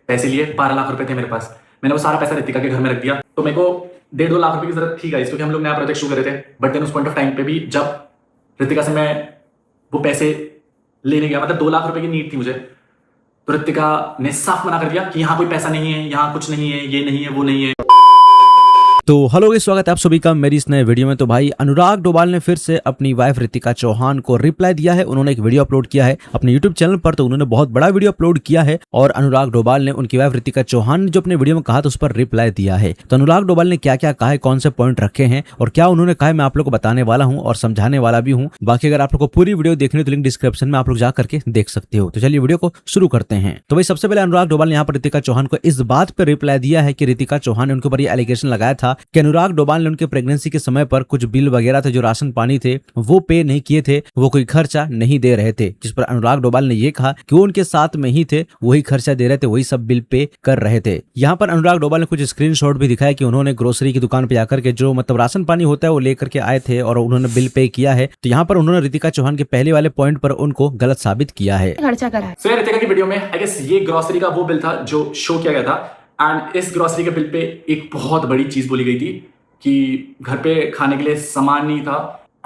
पैसे लिए, 12 लाख रुपए थे मेरे पास। मैंने वो सारा पैसा रितिका के घर में रख दिया। तो मेरे को 1.5-2 लाख रुपए की जरूरत थी गाइस, क्योंकि हम लोग नया प्रोजेक्ट शुरू कर रहे थे। बट देन उस पॉइंट ऑफ टाइम पे भी जब रितिका से मैं वो पैसे लेने गया, मतलब 2 लाख रुपए की नीड थी मुझे, तो रितिका ने साफ मना कर दिया कि यहाँ कोई पैसा नहीं है, यहाँ कुछ नहीं है, ये नहीं है, वो नहीं है। तो हेलो गाइस, स्वागत है आप सभी का मेरी इस नए वीडियो में। तो भाई अनुराग डोभाल ने फिर से अपनी वाइफ रितिका चौहान को रिप्लाई दिया है। उन्होंने एक वीडियो अपलोड किया है अपने यूट्यूब चैनल पर, तो उन्होंने बहुत बड़ा वीडियो अपलोड किया है और अनुराग डोभाल ने उनकी वाइफ रितिका चौहान ने जो अपने वीडियो में कहा था उस पर रिप्लाई दिया है। तो अनुराग डोभाल ने क्या क्या कहा है, कौन से पॉइंट रखे हैं और क्या उन्होंने कहा है, मैं आप लोग को बताने वाला हूँ और समझाने वाला भी हूँ। बाकी अगर आप लोग को पूरी वीडियो देखनी तो लिंक डिस्क्रिप्शन में आप लोग जा करके देख सकते हो। तो चलिए वीडियो को शुरू करते हैं। तो भाई सबसे पहले अनुराग डोभाल ने यहाँ पर रितिका चौहान को इस बात पर रिप्लाई दिया है कि रितिका चौहान ने उनके ऊपर ये एलिगेशन लगाया था कि अनुराग डोभाल ने उनके प्रेगनेंसी के समय पर कुछ बिल वगैरह थे, जो राशन पानी थे वो पे नहीं किए थे, वो कोई खर्चा नहीं दे रहे थे। जिस पर अनुराग डोभाल ने ये कहा कि वो उनके साथ में ही थे, वही खर्चा दे रहे थे, वही सब बिल पे कर रहे थे। यहाँ पर अनुराग डोभाल ने कुछ स्क्रीनशॉट भी दिखाया कि उन्होंने ग्रोसरी की दुकान पे जाकर के जो मतलब राशन पानी होता है वो लेकर के आए थे और उन्होंने बिल पे किया है। तो यहाँ पर उन्होंने रितिका चौहान के पहले वाले पॉइंट पर उनको गलत साबित किया है। खर्चा करा है। So, रितिका की वीडियो में आई गेस ये ग्रोसरी का वो बिल था जो शो किया गया था, एंड इस ग्रोसरी के बिल पे एक बहुत बड़ी चीज बोली गई थी कि घर पे खाने के लिए सामान नहीं था।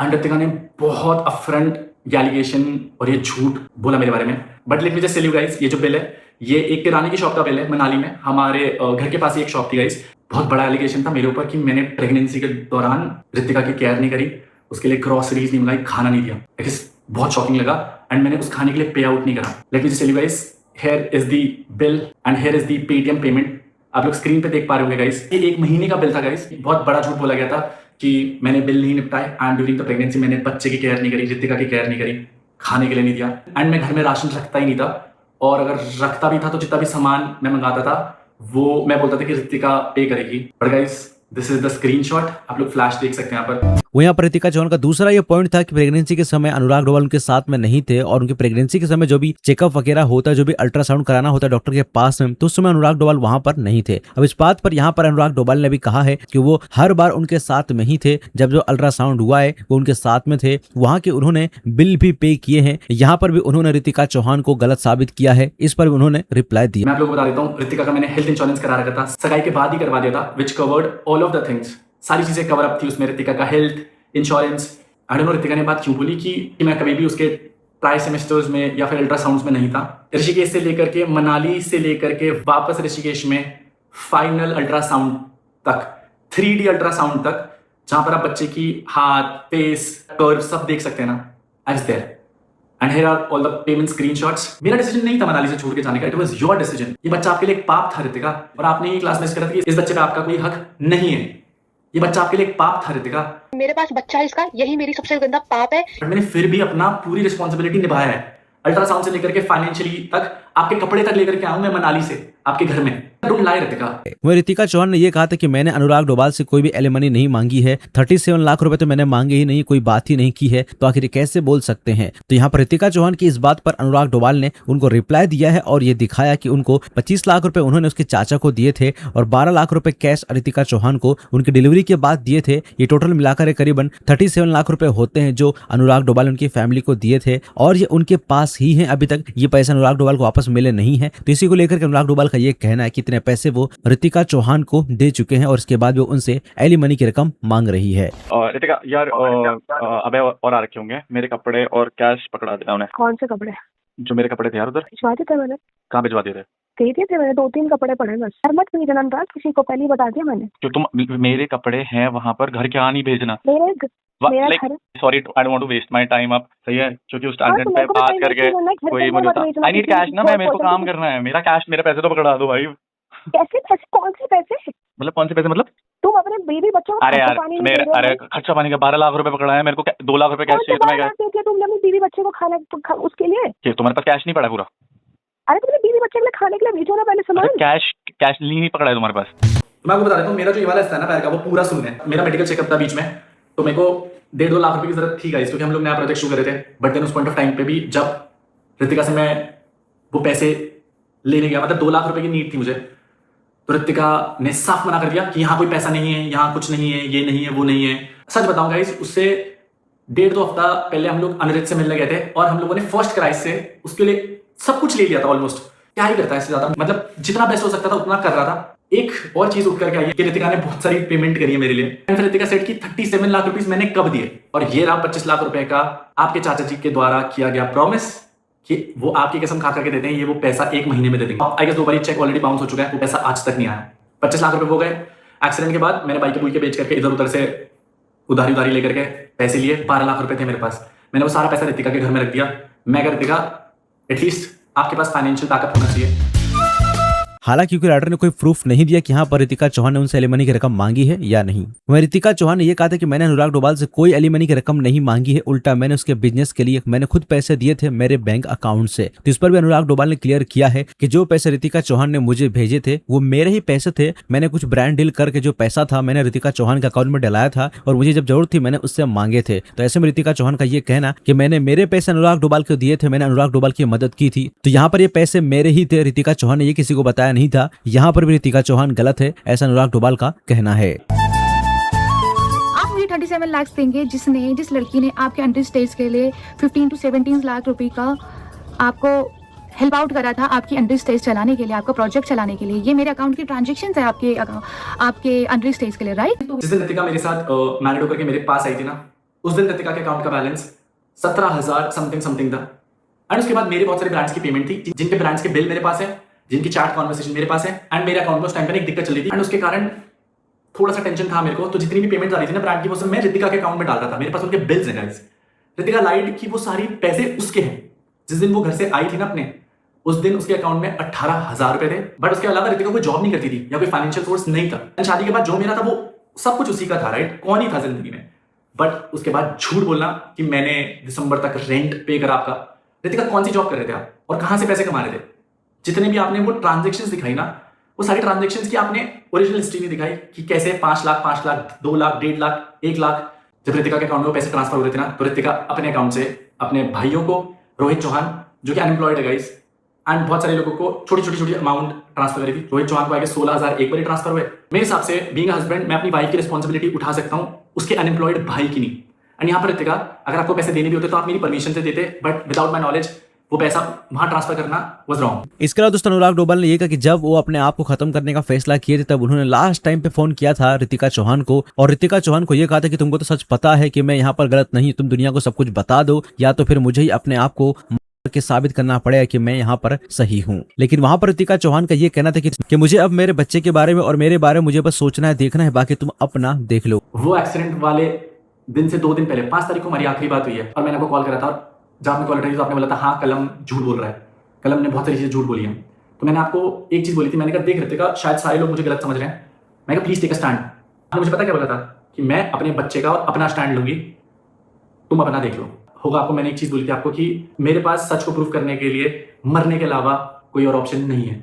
एंड रितिका ने बहुत अपफ्रंट एलिगेशन और ये झूठ बोला मेरे बारे में। But let me just tell you guys, ये जो बिल है ये एक किराने की शॉप का बिल है मनाली में। हमारे घर के पास ही एक शॉप थी गाइस। बहुत बड़ा एलिगेशन था मेरे ऊपर कि मैंने प्रेगनेंसी के दौरान रितिका की केयर नहीं करी, उसके लिए ग्रोसरीज नहीं मंगाई, खाना नहीं दिया। बहुत शॉकिंग लगा एंड मैंने उस खाने के लिए पे आउट नहीं करा। Let me just tell you guys, here is the bill and here is the Paytm payment. आप लोग स्क्रीन पे देख पा रहे होंगे गाइस, ये 1 महीने का बिल था गाइस। बहुत बड़ा झूठ बोला गया था कि मैंने बिल नहीं निपटाए एंड ड्यूरिंग द प्रेगनेंसी मैंने बच्चे की केयर नहीं करी, रितिका की केयर नहीं करी, खाने के लिए नहीं दिया। एंड मैं घर में राशन रखता ही नहीं था, और अगर रखता भी था तो जितना भी सामान मैं मंगाता था वो मैं बोलता था कि रितिका पे करेगी। But guys this is the screenshot, आप लोग फ्लैश देख सकते हैं यहाँ पर। वो यहाँ पर रितिका चौहान का दूसरा ये पॉइंट था कि प्रेगनेंसी के समय अनुराग डोभाल उनके साथ में नहीं थे और उनकी प्रेगनेंसी के समय जो भी चेकअप वगैरह होता है, जो भी अल्ट्रासाउंड कराना होता है डॉक्टर के पास में, तो उस समय अनुराग डोभाल वहां पर नहीं थे। अब इस बात पर यहाँ पर अनुराग डोभाल ने भी कहा है कि वो हर बार उनके साथ में ही थे, जब जो अल्ट्रासाउंड हुआ है वो उनके साथ में थे, वहां के उन्होंने बिल भी पे किए हैं। यहाँ पर भी उन्होंने रितिका चौहान को गलत साबित किया है, इस पर भी उन्होंने रिप्लाई दिया। मैं आप लोगों को बता देता हूँ, रितिका का मैंने हेल्थ इंश्योरेंस करा रखा था, सगाई के बाद ही करवा दिया था, which covered all of the things. सारी चीजें कवर अप थी उसमें, रितिका का health insurance. I don't know Ritika ने बात क्यों बोली कि मैं कभी भी उसके ट्राई सेमेस्टर्स में या फिर अल्ट्रासाउंड्स में नहीं था। ऋषिकेश से लेकर के मनाली से लेकर के वापस ऋषिकेश में फाइनल अल्ट्रासाउंड तक, 3D अल्ट्रासाउंड तक, जहां पर आप बच्चे की हाथ, फेस, कर्व सब देख सकते हैं ना, I was there and here are all the payment screenshots. मेरा डिसीजन नहीं था मनाली से छोड़ के जाने का, इट वाज योर डिसीजन। ये बच्चा आपके लिए एक पाप था रितिका, और आपने ये क्लास में करा था कि इस बच्चे पे आपका कोई हक नहीं है। ये बच्चा आपके लिए एक पाप था रितिका। मेरे पास बच्चा है इसका, यही मेरी सबसे गंदा पाप है। मैंने फिर भी अपना पूरी रिस्पॉन्सिबिलिटी निभाया है। अल्ट्रासाउंड से लेकर के फाइनेंशियली तक, आपके कपड़े तक लेकर के आऊं मैं मनाली से आपके घर में। Don't lie Ritika. वह रितिका चौहान ने यह कहा था कि मैंने अनुराग डोभाल से कोई भी एलिमनी नहीं मांगी है, 37 लाख रुपए तो मैंने मांगे ही नहीं, कोई बात ही नहीं की है, तो आखिर कैसे बोल सकते हैं। तो यहाँ पर रितिका चौहान की इस बात पर अनुराग डोभाल ने उनको रिप्लाई दिया है और ये दिखाया कि उनको 25 लाख रुपए उन्होंने उसके चाचा को दिए थे और 12 लाख रुपए कैश रितिका चौहान को उनकी डिलीवरी के बाद दिए थे। ये टोटल मिलाकर करीबन 37 लाख रुपए होते हैं जो अनुराग डोभाल उनकी फैमिली को दिए थे, और ये उनके पास ही है। अभी तक ये पैसा अनुराग डोभाल को वापस मिले नहीं है। तो इसी को लेकर के अनुराग डोभाल का ये कहना है कि इतने पैसे वो रितिका चौहान को दे चुके हैं और इसके बाद वो उनसे एलिमनी की रकम मांग रही है। रितिका यार अबे और आ रखे होंगे मेरे कपड़े और कैश पकड़ा दिया उन्हें। कौन से कपड़े? जो मेरे कपड़े थे यार उधर भिजवा दिए थे मैंने। कहाँ भिजवा दिए थे? दे दिए थे मैंने, 2-3 कपड़े पड़े बस। हर मत भेजना था किसी को, पहले ही बता दिया मैंने। जो तुम मेरे कपड़े हैं वहाँ पर घर के यहाँ नहीं भेजना। मेरा घर। Sorry I don't want to waste my time आप, सही है, क्योंकि उस टाइम पे बात करके कोई मुझे आई नीड कैश ना, मैं मेरे को काम करना है, मेरा कैश, मेरे पैसे तो पकड़ा दो भाई। कैसे पैसे? कौन से पैसे? मतलब कौन से पैसे? मतलब तुम अपने बेबी बच्चों को अरे यार अरे खर्चा पानी का 12 लाख रुपए पकड़ा है मेरे को, 2 लाख रुपए कैश चाहिए तुम्हें? तुमने अपनी बीवी बच्चे को खाना उसके लिए तुम्हारे पास कैश नहीं पड़ा पूरा? अरे तुमने बीवी बच्चे के लिए खाने के लिए भेजो ना पहले सामान। कैश नहीं पकड़ा है तुम्हारे पास? मैं आपको बता देता हूँ, मेरा जो ये वाला हिस्सा है ना पैर का, वो पूरा सुन है। मेरा मेडिकल चेकअप था बीच में, तो मेरे को 1.5-2 लाख रुपए की जरूरत थी गाइस, क्योंकि हम लोग नया प्रोजेक्ट शुरू कर रहे थे। बट देन उस पॉइंट ऑफ टाइम पे भी जब रितिका से मैं वो पैसे लेने गया, मतलब 2 लाख रुपए की नीड थी मुझे, तो रितिका ने साफ मना कर दिया कि यहाँ कोई पैसा नहीं है, यहाँ कुछ नहीं है, ये नहीं है, वो नहीं है। सच बताऊं गाइस, उससे 1.5-2 हफ्ता पहले हम लोग अनिरुद्ध से मिलने गए थे और हम लोगों ने फर्स्ट क्राइस से उसके लिए सब कुछ ले लिया था ऑलमोस्ट। क्या ही करता है इससे ज्यादा, मतलब जितना बेस्ट हो सकता था उतना कर रहा था। एक और चीज उठ करके आई है कि रितिका ने बहुत सारी पेमेंट करी है मेरे लिए। फिर रितिका सेट की 37 लाख रुपीस मैंने कब दिए, और ये रहा 25 लाख रुपए का आपके चाचा जी के द्वारा किया गया प्रॉमिस कि वो आपकी कसम खा करके देते हैं, ये वो पैसा 1 महीने में दे देंगे। आई गेस 2 बार चेक ऑलरेडी बाउंस हो चुका है, वो पैसा आज तक नहीं आया। 25 लाख रुपए हो गए। एक्सीडेंट के बाद मैंने बाइक के बेच करके इधर उधर से उधारी लेकर के पैसे लिए। 12 लाख रुपए थे मेरे पास, मैंने वो सारा पैसा रितिका के घर में रख दिया। मैं अगर रितिका एटलीस्ट आपके पास फाइनेंशियल बैकअप होना चाहिए। हालांकि क्योंकि राइटर ने कोई प्रूफ नहीं दिया कि यहाँ पर रितिका चौहान ने उनसे एलिमनी की रकम मांगी है या नहीं। वहीं रितिका चौहान ने यह कहा था कि मैंने अनुराग डोभाल से कोई एलिमनी की रकम नहीं मांगी है, उल्टा मैंने उसके बिजनेस के लिए मैंने खुद पैसे दिए थे मेरे बैंक अकाउंट से। तो इस पर भी अनुराग डोभाल ने क्लियर किया है कि जो पैसे रितिका चौहान ने मुझे भेजे थे वो मेरे ही पैसे थे। मैंने कुछ ब्रांड डील करके जो पैसा था मैंने रितिका चौहान के अकाउंट में डलाया था और मुझे जब जरूरत थी मैंने उससे मांगे थे। तो ऐसे में रितिका चौहान का ये कहना कि मैंने मेरे पैसे अनुराग डोभाल को दिए थे, मैंने अनुराग डोभाल की मदद की थी, तो यहाँ पर ये पैसे मेरे ही थे, रितिका चौहान ने ये किसी को बताया नहीं था। यहाँ पर भी रितिका चौहान गलत है, ऐसा अनुराग डोभाल का कहना है। आप मुझे 37 लाख देंगे जिस लड़की ने आपके अंडर स्टेज के लिए 15 to 17 लाख रुपए का आपको हेल्प आउट करा था, आपकी अंडर स्टेज चलाने के लिए, आपका प्रोजेक्ट चलाने के लिए। ये मेरे अकाउंट की ट्रांजेक्शन है आपके अंडर स्टेज के लिए, राइट? जिस दिन रितिका मेरे साथ मैरिड होकर के मेरे पास आई थी ना, उस दिन रितिका के अकाउंट का बैलेंस 17,000 समथिंग था। एंड उसके बाद मेरे बहुत सारे ब्रांड्स की पेमेंट थी, जिनके ब्रांड्स के बिल मेरे पास है, जिनकी चैट कॉन्वर्सेशन मेरे पास है। एंड मेरे अकाउंट में उस टाइम पर एक दिक्कत चल रही थी एंड उसके कारण थोड़ा सा टेंशन था मेरे को। तो जितनी भी पेमेंट आ रही थी ना ब्रांड की, वो सब मैं रितिका के अकाउंट में डाल रहा था। मेरे पास उनके बिल्स हैं गाइस। रितिका लाइट की वो सारी पैसे उसके हैं। जिस दिन वो घर से आई थी ना अपने, उस दिन उसके अकाउंट में 18,000 रुपए थे। बट उसके अलावा रितिका कोई जॉब नहीं करती थी या कोई फाइनेंशियल सोर्स नहीं था। शादी के बाद जो मेरा था वो सब कुछ उसी का था, राइट? कौन ही था जिंदगी में। बट उसके बाद झूठ बोलना कि मैंने दिसंबर तक रेंट पे करा आपका। रितिका कौन सी जॉब कर रहे थे आप और कहां से पैसे कमा रहे थे? जितने भी आपने वो ट्रांजेक्शंस दिखाई ना, वो सारी ट्रांजेक्शंस की आपने ओरिजिनल हिस्ट्री नहीं दिखाई कि कैसे 5 लाख, 2 लाख, 1.5 लाख, 1 लाख जब रितिका के अकाउंट में पैसे ट्रांसफर हो रहे थे ना, तो रितिका अपने अकाउंट से अपने भाइयों को, रोहित चौहान जो कि अनएम्प्लॉयड है गाइस, एंड बहुत सारे लोगों को छोटी अमाउंट ट्रांसफर करी थी। रोहित चौहान को आगे 16,000 एक बार ट्रांसफर हुए। मेरे हिसाब से बीइंग हस्बैंड मैं अपनी वाइफ की रिस्पॉन्सिबिलिटी उठा सकता हूँ, उसके अनएम्प्लॉयड भाई की नहीं। एंड यहाँ पर रितिका, अगर आपको पैसे देने भी होते तो आप मेरी परमिशन से देते, बट विदाउट माई नॉलेज वो पैसा वहां ट्रांसफर करना वाज रॉन्ग। इसके अलावा दोस्तों अनुराग डोभाल ने यह कहा कि जब वो अपने आप को खत्म करने का फैसला किए थे तब उन्होंने लास्ट टाइम पे फोन किया था रितिका चौहान को, और रितिका चौहान को यह कहा था कि तुमको तो सच पता है कि मैं यहाँ पर गलत नहीं, तुम दुनिया को सब कुछ बता दो या तो फिर मुझे ही अपने आप को के साबित करना पड़ेगा कि मैं यहाँ पर सही हूँ। लेकिन वहां पर रितिका चौहान का ये कहना था कि मुझे अब मेरे बच्चे के बारे में और मेरे बारे में मुझे बस सोचना है, देखना है, बाकी तुम अपना देख लो। वो एक्सीडेंट वाले दिन से 2 दिन पहले 5 तारीख को हमारी आखिरी बात हुई है और मैंने आपको कॉल करा था। जब आपने कॉल उठाई तो आपने बोला था हाँ कलम झूठ बोल रहा है। कलम ने बहुत सारी चीजें झूठ बोली हैं। तो मैंने आपको एक चीज बोली थी, मैंने कहा देख रितिका शायद सारे लोग मुझे गलत समझ रहे हैं, मैं कहा प्लीज टेक अ स्टैंड। आपने मुझे पता क्या बोला था कि मैं अपने बच्चे का और अपना स्टैंड लूंगी, तुम अपना देख लो। होगा आपको मैंने एक चीज बोली थी आपको कि मेरे पास सच को प्रूफ करने के लिए मरने के अलावा कोई और ऑप्शन नहीं है।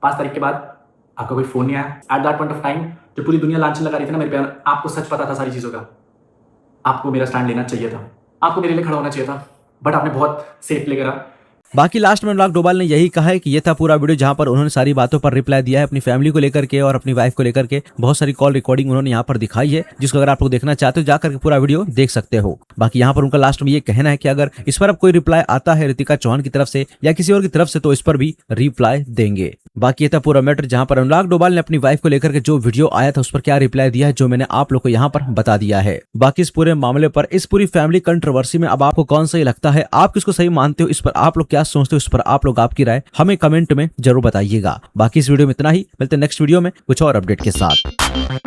5 तारीख के बाद आपका कोई फोन नहीं आया। At that point of time जो पूरी दुनिया लांछन लगा रही थी ना मेरे पे, आपको सच पता था सारी चीजों का। आपको मेरा स्टैंड लेना चाहिए था, आपको मेरे लिए खड़ा होना चाहिए था, बट आपने बहुत सेफ प्ले करा। बाकी लास्ट में अनुराग डोभाल ने यही कहा है कि ये था पूरा वीडियो जहां पर उन्होंने सारी बातों पर रिप्लाई दिया है अपनी फैमिली को लेकर के और अपनी वाइफ को लेकर के। बहुत सारी कॉल रिकॉर्डिंग उन्होंने यहाँ पर दिखाई है, जिसको अगर आप लोग देखना चाहते हो जाकर के पूरा वीडियो देख सकते हो। बाकी यहाँ पर उनका लास्ट में ये कहना है कि अगर इस पर अब कोई रिप्लाई आता है रितिका चौहान की तरफ से या किसी और की तरफ से तो इस पर भी रिप्लाई देंगे। बाकी ये था पूरा मैटर जहां पर अनुराग डोभाल ने अपनी वाइफ को लेकर के जो वीडियो आया था उस पर क्या रिप्लाई दिया है, जो मैंने आप लोग को यहाँ पर बता दिया है। बाकी इस पूरे मामले पर, इस पूरी फैमिली कंट्रोवर्सी में अब आपको कौन सही लगता है, आप किसको सही मानते हो, इस पर आप लोग क्या सोचते हो, इस पर आप लोग आपकी राय हमें कमेंट में जरूर बताइएगा। बाकी इस वीडियो में इतना ही, मिलते हैं नेक्स्ट वीडियो में कुछ और अपडेट के साथ।